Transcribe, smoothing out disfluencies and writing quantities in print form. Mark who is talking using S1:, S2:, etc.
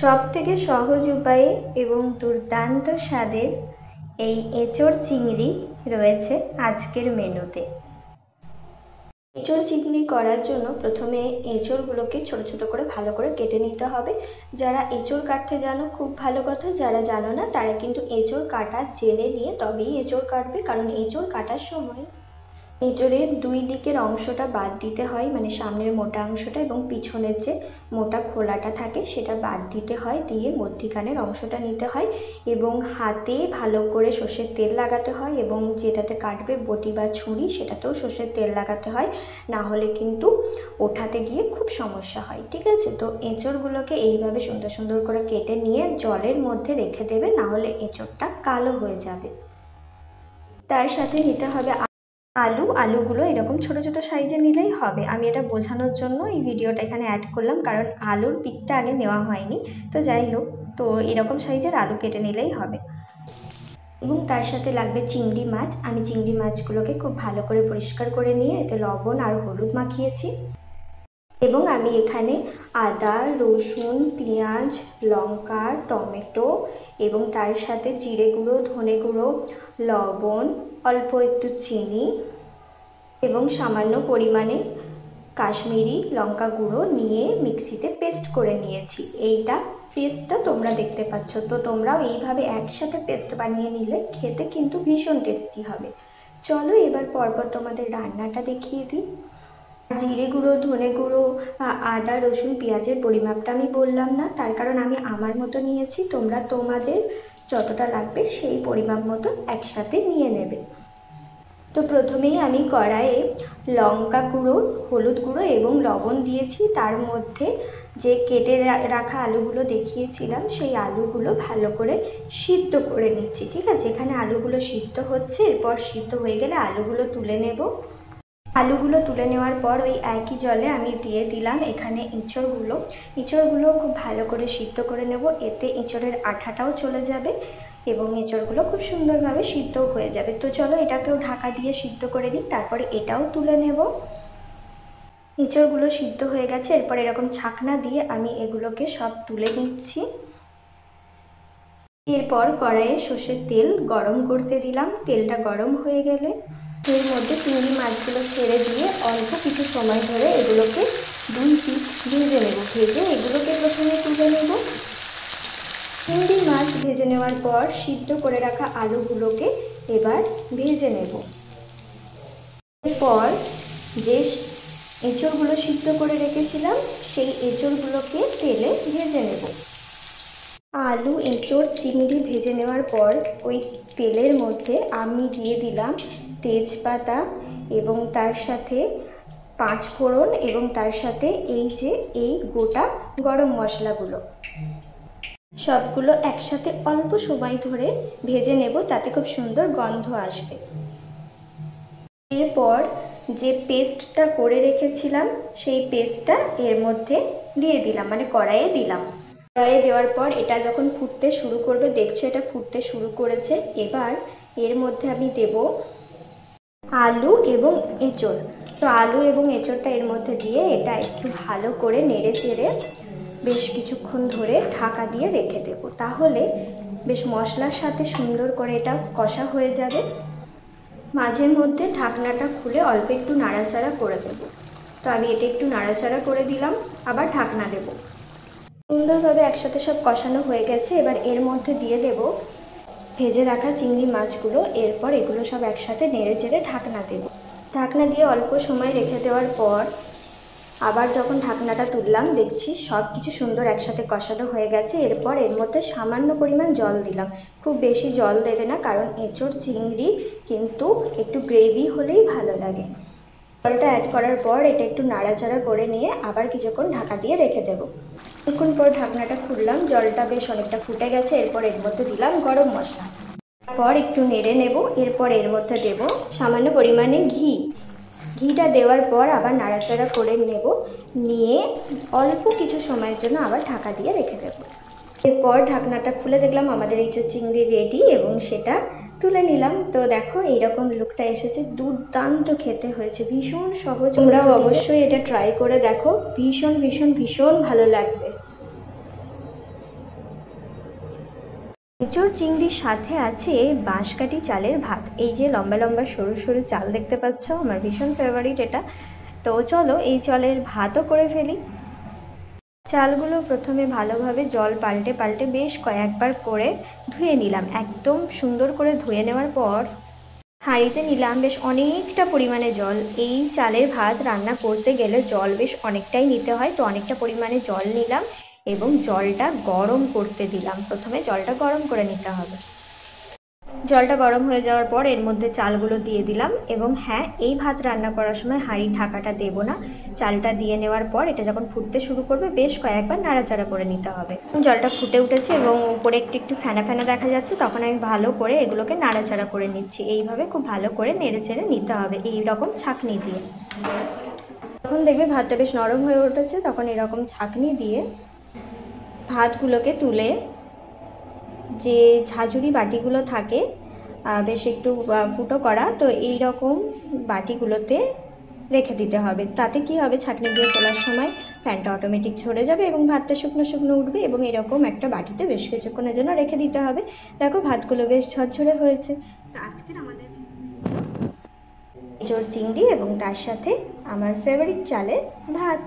S1: সবথেকে সহজ উপায়ে এবং দুর্দান্ত স্বাদের এই এঁচোড় চিংড়ি রয়েছে আজকের মেনুতে। এঁচোড় চিংড়ি করার জন্য প্রথমে এঁচোড়গুলোকে ছোট ছোট করে ভালো করে কেটে নিতে হবে। যারা এঁচোড় কাটতে জানো খুব ভালো কথা, যারা জানো না তারা কিন্তু এঁচোড় কাটা জেনে নিয়ে তবেই এঁচোড় কাটবে, কারণ এঁচোড় কাটার সময় এঁচোড়ের দুই দিকের অংশটা বাদ দিতে হয়, মানে সামনের মোটা অংশটা এবং পিছনের যে মোটা খোলাটা থাকে সেটা বাদ দিতে হয়, দিয়ে মধ্যিখানের অংশটা নিতে হয় এবং হাতে ভালো করে সর্ষের তেল লাগাতে হয় এবং যেটাতে কাটবে বটি বা ছুরি সেটাতেও সর্ষের তেল লাগাতে হয়, না হলে কিন্তু ওঠাতে গিয়ে খুব সমস্যা হয়। ঠিক আছে, তো এঁচোড়গুলোকে এইভাবে সুন্দর সুন্দর করে কেটে নিয়ে জলের মধ্যে রেখে দেবে, না হলে এঁচোড়টা কালো হয়ে যাবে। তার সাথে নিতে হবে আলুগুলো এরকম ছোট ছোট সাইজে নিলেই হবে। আমি এটা বোঝানোর জন্য এই ভিডিওটা এখানে অ্যাড করলাম, কারণ আলুর পিকটা আগে নেওয়া হয়নি। তো যাই হোক, তো এরকম সাইজের আলু কেটে নিলেই হবে। এবং তার সাথে লাগবে চিংড়ি মাছ। আমি চিংড়ি মাছগুলোকে খুব ভালো করে পরিষ্কার করে নিয়ে এতে লবণ আর হলুদ মাখিয়েছি এবং আমি এখানে আদা, রসুন, পেঁয়াজ, লঙ্কা, টমেটো এবং তার সাথে জিরে গুঁড়ো, ধনে গুঁড়ো, লবণ, অল্প একটু চিনি এবং সামান্য পরিমাণে কাশ্মীরি লঙ্কা গুঁড়ো নিয়ে মিক্সিতে পেস্ট করে নিয়েছি। এইটা পেস্টটা তোমরা দেখতে পাচ্ছ, তো তোমরাও এইভাবে একসাথে পেস্ট বানিয়ে নিলে খেতে কিন্তু ভীষণ টেস্টি হবে। চলো এবার পরপর তোমাদের রান্নাটা দেখিয়ে দিই। জিরে গুঁড়ো, ধনে গুঁড়ো, আদা, রসুন, পেঁয়াজের পরিমাপটা আমি বললাম না, তার কারণ আমি আমার মতো নিয়েছি, তোমরা তোমাদের যতটা লাগবে সেই পরিমাপ মতো একসাথে নিয়ে নেবে। তো প্রথমেই আমি কড়াইয়ে লঙ্কা গুঁড়ো, হলুদ গুঁড়ো এবং লবণ দিয়েছি। তার মধ্যে যে কেটে রাখা আলুগুলো দেখিয়েছিলাম সেই আলুগুলো ভালো করে সিদ্ধ করে নিচ্ছি। ঠিক আছে, এখানে আলুগুলো সিদ্ধ হচ্ছে, এরপর সিদ্ধ হয়ে গেলে আলুগুলো তুলে নেব। আলুগুলো তুলে নেওয়ার পর ওই একই জলে আমি দিয়ে দিলাম এখানে এঁচোড়গুলো খুব ভালো করে সিদ্ধ করে নেব, এতে এঁচোড়ের আঠাটাও চলে যাবে এবং এঁচোড়গুলো খুব সুন্দরভাবে সিদ্ধও হয়ে যাবে। তো চলো এটাকেও ঢাকা দিয়ে সিদ্ধ করে নিই, তারপরে এটাও তুলে নেব। এঁচোড়গুলো সিদ্ধ হয়ে গেছে, এরপর এরকম ছাকনা দিয়ে আমি এগুলোকে সব তুলে নিচ্ছি। এরপর কড়াইয়ে সর্ষের তেল গরম করতে দিলাম। তেলটা গরম হয়ে গেলে এর মধ্যে চিংড়ি মাছগুলো ছেড়ে দিয়ে অল্প কিছু সময় ধরে এগুলোকে দুই পিঠ ভেজে নেব। ভেজে এগুলোকে প্রথমে তুলে নেব। চিংড়ি মাছ ভেজে নেওয়ার পর সিদ্ধ করে রাখা আলুগুলোকে এবার ভেজে নেব। এরপর যে এঁচোড়গুলো সিদ্ধ করে রেখেছিলাম সেই এঁচোড়গুলোকে তেলে ভেজে নেব। আলু, এঁচোড়, চিংড়ি ভেজে নেওয়ার পর ওই তেলের মধ্যে আমি দিয়ে দিলাম তেজপাতা এবং তার সাথে পাঁচফোড়ন এবং তার সাথে এই গোটা গরম মশলাগুলো সবগুলো একসাথে অল্প সময় ধরে ভেজে নেব, তাতে খুব সুন্দর গন্ধ আসবে। এরপর যে পেস্টটা করে রেখেছিলাম সেই পেস্টটা এর মধ্যে দিয়ে দিলাম, মানে কড়াইয়ে দিলাম। কড়াইয়ে দেওয়ার পর এটা যখন ফুটতে শুরু করবে, দেখছো এটা ফুটতে শুরু করেছে, এবার এর মধ্যে আমি দেব আলু এবং এঁচোড়। তো আলু এবং এঁচোড়টা এর মধ্যে দিয়ে এটা একটু ভালো করে নেড়ে চেড়ে বেশ কিছুক্ষণ ধরে ঢাকা দিয়ে রেখে দেবো, তাহলে বেশ মশলার সাথে সুন্দর করে এটা কষা হয়ে যাবে। মাঝে মধ্যে ঢাকনাটা খুলে অল্প একটু নাড়াচাড়া করে দেবো। তো আমি এটা একটু নাড়াচাড়া করে দিলাম, আবার ঢাকনা দেব। সুন্দরভাবে একসাথে সব কষানো হয়ে গেছে, এবার এর মধ্যে দিয়ে দেব ভেজে রাখা চিংড়ি মাছগুলো। এরপর এগুলো সব একসাথে নেড়ে চেড়ে ঢাকনা দেব। ঢাকনা দিয়ে অল্প সময় রেখে দেওয়ার পর আবার যখন ঢাকনাটা তুললাম, দেখছি সব কিছু সুন্দর একসাথে কষানো হয়ে গেছে। এরপর এর মধ্যে সামান্য পরিমাণ জল দিলাম, খুব বেশি জল দেবে না, কারণ এঁচোড় চিংড়ি কিন্তু একটু গ্রেভি হলেই ভালো লাগে। জলটা অ্যাড করার পর এটা একটু নাড়াচাড়া করে নিয়ে আবার কিছুক্ষণ ঢাকা দিয়ে রেখে দেবো। কিছুক্ষণ পর ঢাকনাটা খুললাম, জলটা বেশ অনেকটা ফুটে গেছে। এরপর এর মধ্যে দিলাম গরম মশলা, তারপর একটু নেড়ে নেব। এরপর এর মধ্যে দেব সামান্য পরিমাণে ঘিটা দেওয়ার পর আবার নাড়াচাড়া করে নেব, নিয়ে অল্প কিছু সময়ের জন্য আবার ঢাকা দিয়ে রেখে দেব। এরপর ঢাকনাটা খুলে দেখলাম আমাদের এঁচোড় চিংড়ি রেডি এবং সেটা তুলে নিলাম। তো দেখো এইরকম লুকটা এসেছে, দুর্দান্ত খেতে হয়েছে, ভীষণ সহজ। তোমরাও অবশ্যই এটা ট্রাই করে দেখো, ভীষণ ভীষণ ভীষণ ভালো লাগবে। এঁচোড় চিংড়ির সাথে আছে বাঁশকাঠি চালের ভাত। এই যে লম্বা লম্বা সরু সরু চাল দেখতে পাচ্ছ, আমার ভীষণ ফেভারিট এটা। তো চলো এই চালের ভাতও করে ফেলি। চালগুলো প্রথমে ভালোভাবে জল পাল্টে পাল্টে বেশ কয়েকবার করে ধুয়ে নিলাম। একদম সুন্দর করে ধুয়ে নেওয়ার পর হাঁড়িতে নিলাম বেশ অনেকটা পরিমাণে জল। এই চালের ভাত রান্না করতে গেলে জল বেশ অনেকটাই নিতে হয়, তো অনেকটা পরিমাণে জল নিলাম এবং জলটা গরম করতে দিলাম। প্রথমে জলটা গরম করে নিতে হবে। জলটা গরম হয়ে যাওয়ার পর এর মধ্যে চালগুলো দিয়ে দিলাম এবং হ্যাঁ, এই ভাত রান্না করার সময় হাঁড়ির ঢাকাটা দেব না। চালটা দিয়ে নেওয়ার পর এটা যখন ফুটতে শুরু করবে বেশ কয়েকবার নাড়াচাড়া করে নিতে হবে। জলটা ফুটে উঠেছে এবং উপরে একটু একটু ফেনা ফেনা দেখা যাচ্ছে, তখন আমি ভালো করে এগুলোকে নাড়াচাড়া করে নিচ্ছি। এইভাবে খুব ভালো করে নেড়ে চেড়ে নিতে হবে এই রকম ছাঁকনি দিয়ে। যখন দেখবে ভাতটা বেশ নরম হয়ে উঠেছে তখন এরকম ছাঁকনি দিয়ে ভাতগুলোকে তুলে যে ঝাঁঝুরি বাটিগুলো থাকে বেশ একটু ফুটো করা, তো এই রকম বাটিগুলোতে রেখে দিতে হবে। তাতে কি হবে, ছাঁকনি দিয়ে তোলার সময় ফ্যানটা অটোমেটিক ঝরে যাবে এবং ভাতটা শুকনো শুকনো উঠবে। এবং এরকম একটা বাটিতে বেশ কিছুক্ষণের জন্য রেখে দিতে হবে। দেখো ভাতগুলো বেশ ঝরঝরে হয়েছে। তো আজকের আমাদের এঁচোড় চিংড়ি এবং তার সাথে আমার ফেভারিট চালের ভাত।